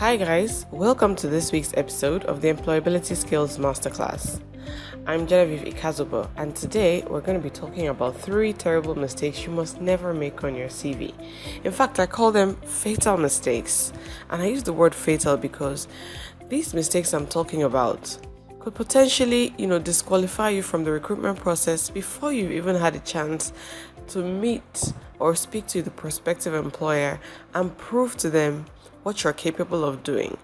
Hi guys, welcome to this week's episode of the Employability Skills Masterclass. I'm Genevieve Ikazubo, and today we're going to be talking about 3 terrible mistakes you must never make on your CV. In fact, I call them fatal mistakes, and I use the word fatal because these mistakes I'm talking about could potentially, disqualify you from the recruitment process before you've even had a chance to meet or speak to the prospective employer and prove to them what you're capable of doing.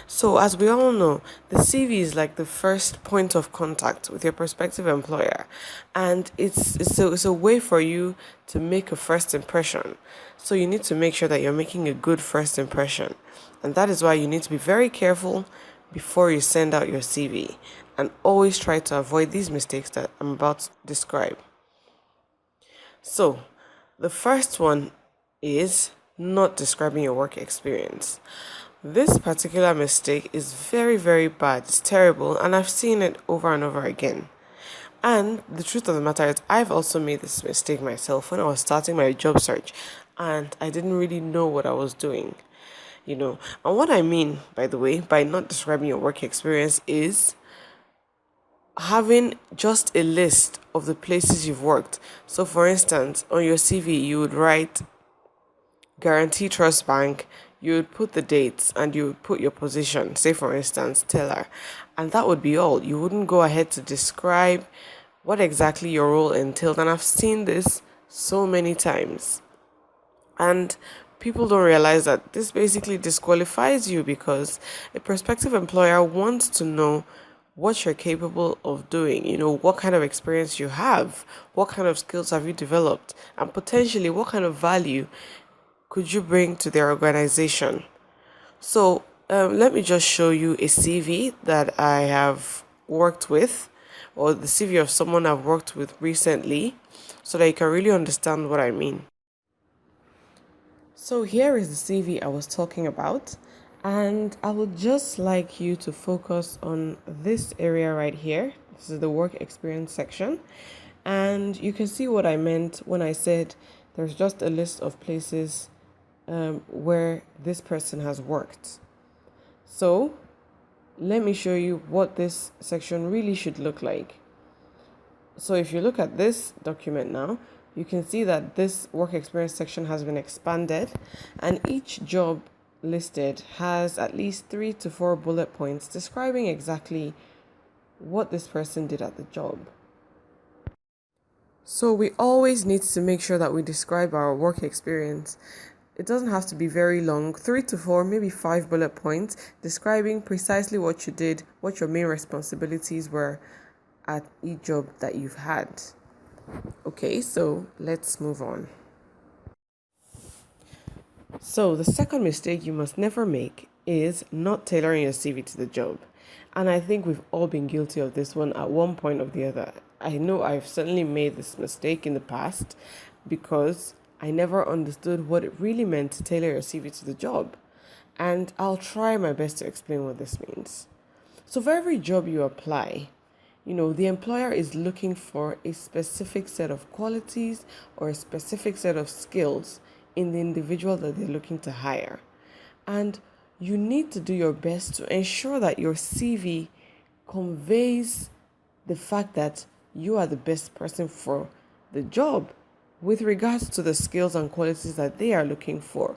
So, as we all know, the CV is like the first point of contact with your prospective employer, and it's a way for you to make a first impression. So, you need to make sure that you're making a good first impression, and that is why you need to be very careful before you send out your CV, and always try to avoid these mistakes that I'm about to describe. So, the first one is not describing your work experience. This particular mistake is very, very bad. It's terrible, and I've seen it over and over again. And the truth of the matter is, I've also made this mistake myself when I was starting my job search, and I didn't really know what I was doing. And what I mean, by the way, by not describing your work experience is having just a list of the places you've worked. So, for instance, on your CV, you would write Guarantee Trust Bank, you would put the dates and you would put your position, say for instance, tailor, and that would be all. You wouldn't go ahead to describe what exactly your role entailed. And I've seen this so many times. And people don't realize that this basically disqualifies you because a prospective employer wants to know what you're capable of doing, what kind of experience you have, what kind of skills have you developed, and potentially what kind of value could you bring to their organization. So let me just show you a CV that I have worked with, or the CV of someone I've worked with recently, so that you can really understand what I mean. So here is the CV I was talking about, and I would just like you to focus on this area right here. This is the work experience section, and you can see what I meant when I said there's just a list of places where this person has worked. So let me show you what this section really should look like. So if you look at this document now, you can see that this work experience section has been expanded, and each job listed has at least 3 to 4 bullet points describing exactly what this person did at the job. So we always need to make sure that we describe our work experience. It doesn't have to be very long, 3 to 4, maybe 5 bullet points describing precisely what you did, what your main responsibilities were at each job that you've had. Okay, so let's move on. So the second mistake you must never make is not tailoring your CV to the job. And I think we've all been guilty of this one at one point or the other. I know I've certainly made this mistake in the past because I never understood what it really meant to tailor your CV to the job. And I'll try my best to explain what this means. So for every job you apply, the employer is looking for a specific set of qualities or a specific set of skills in the individual that they're looking to hire. And you need to do your best to ensure that your CV conveys the fact that you are the best person for the job with regards to the skills and qualities that they are looking for.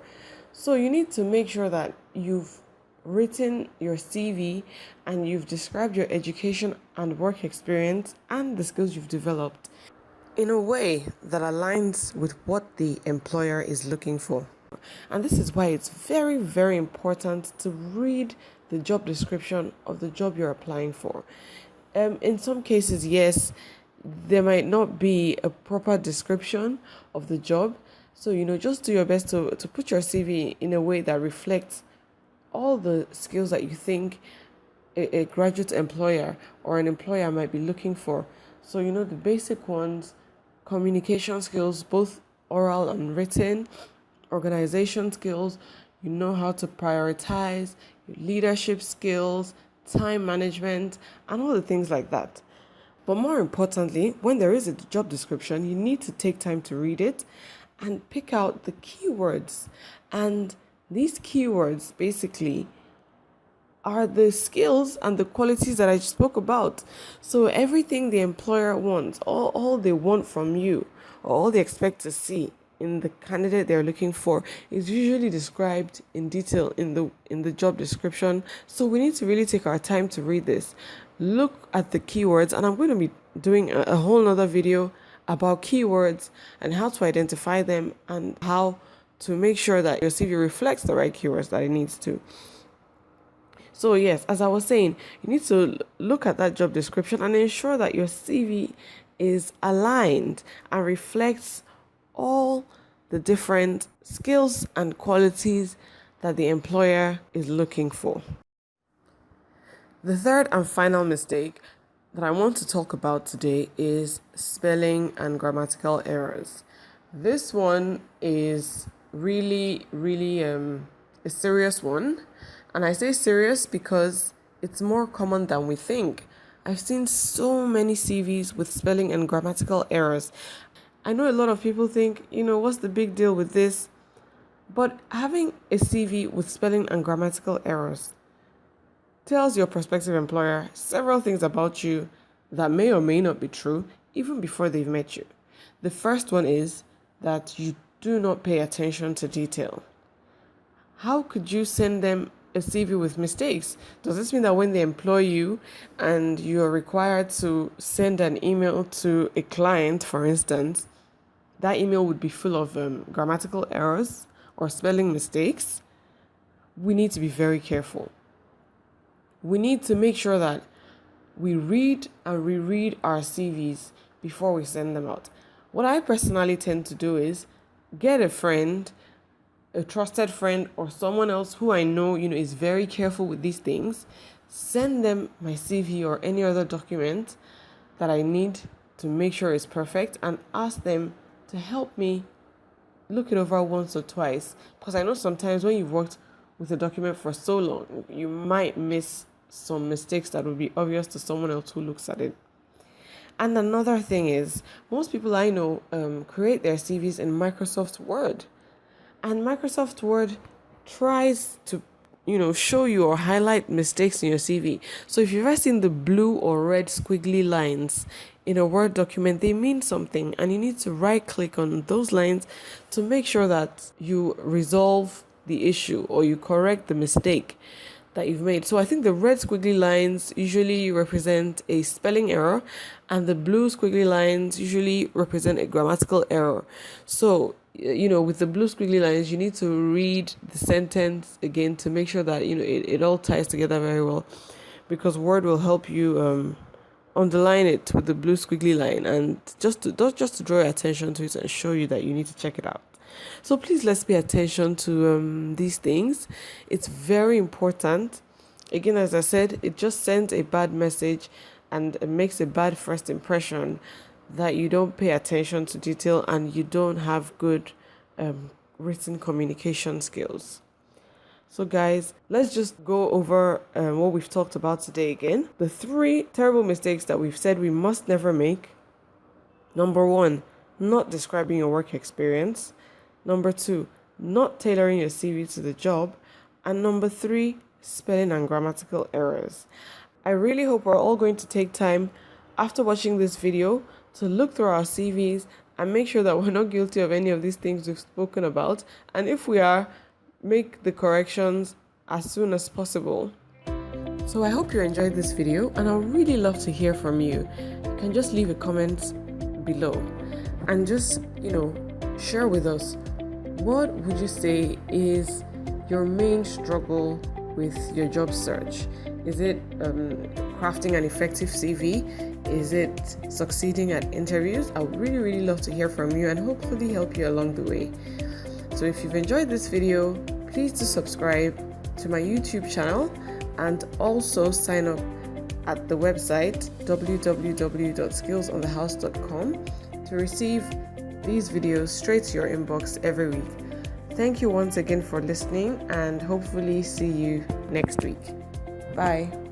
So you need to make sure that you've written your CV and you've described your education and work experience and the skills you've developed in a way that aligns with what the employer is looking for. And this is why it's very, very important to read the job description of the job you're applying for. In some cases, yes, there might not be a proper description of the job. So, just do your best to put your CV in a way that reflects all the skills that you think a graduate employer or an employer might be looking for. So, the basic ones: communication skills, both oral and written, organization skills, how to prioritize, leadership skills, time management, and all the things like that. But more importantly, when there is a job description, you need to take time to read it and pick out the keywords. And these keywords basically are the skills and the qualities that I spoke about. So everything the employer wants, all they want from you, or all they expect to see in the candidate they're looking for, is usually described in detail in the job description. So we need to really take our time to read this, look at the keywords, and I'm going to be doing a whole nother video about keywords and how to identify them and how to make sure that your CV reflects the right keywords that it needs to. So yes, as I was saying, you need to look at that job description and ensure that your CV is aligned and reflects all the different skills and qualities that the employer is looking for. The third and final mistake that I want to talk about today is spelling and grammatical errors. This one is really a serious one. And I say serious because it's more common than we think. I've seen so many CVs with spelling and grammatical errors. I know a lot of people think, what's the big deal with this? But having a CV with spelling and grammatical errors tells your prospective employer several things about you that may or may not be true, even before they've met you. The first one is that you do not pay attention to detail. How could you send them a CV with mistakes? Does this mean that when they employ you and you are required to send an email to a client, for instance, that email would be full of grammatical errors or spelling mistakes? We need to be very careful. We need to make sure that we read and reread our CVs before we send them out. What I personally tend to do is get a friend, a trusted friend, or someone else who I know, is very careful with these things, send them my CV or any other document that I need to make sure it's perfect, and ask them to help me look it over once or twice. Because I know sometimes when you've worked with a document for so long, you might miss some mistakes that will be obvious to someone else who looks at it. And another thing is, most people I know create their CVs in Microsoft Word. And Microsoft Word tries to, show you or highlight mistakes in your CV. So if you've ever seen the blue or red squiggly lines in a Word document, they mean something. And you need to right click on those lines to make sure that you resolve the issue or you correct the mistake that you've made. So I think the red squiggly lines usually represent a spelling error, and the blue squiggly lines usually represent a grammatical error. So with the blue squiggly lines, you need to read the sentence again to make sure that it all ties together very well, because Word will help you underline it with the blue squiggly line, and just to draw your attention to it and show you that you need to check it out. So please, let's pay attention to these things. It's very important. Again, as I said, it just sends a bad message and it makes a bad first impression that you don't pay attention to detail and you don't have good written communication skills. So guys, let's just go over what we've talked about today again. The 3 terrible mistakes that we've said we must never make. Number 1, not describing your work experience. Number 2, not tailoring your CV to the job. And number 3, spelling and grammatical errors. I really hope we're all going to take time after watching this video to look through our CVs and make sure that we're not guilty of any of these things we've spoken about. And if we are, make the corrections as soon as possible. So I hope you enjoyed this video, and I'd really love to hear from you. You can just leave a comment below and just, share with us, what would you say is your main struggle with your job search? Is it crafting an effective CV? Is it succeeding at interviews? I would really love to hear from you and hopefully help you along the way. So if you've enjoyed this video, please do subscribe to my YouTube channel and also sign up at the website www.skillsonthehouse.com to receive these videos straight to your inbox every week. Thank you once again for listening, and hopefully see you next week. Bye.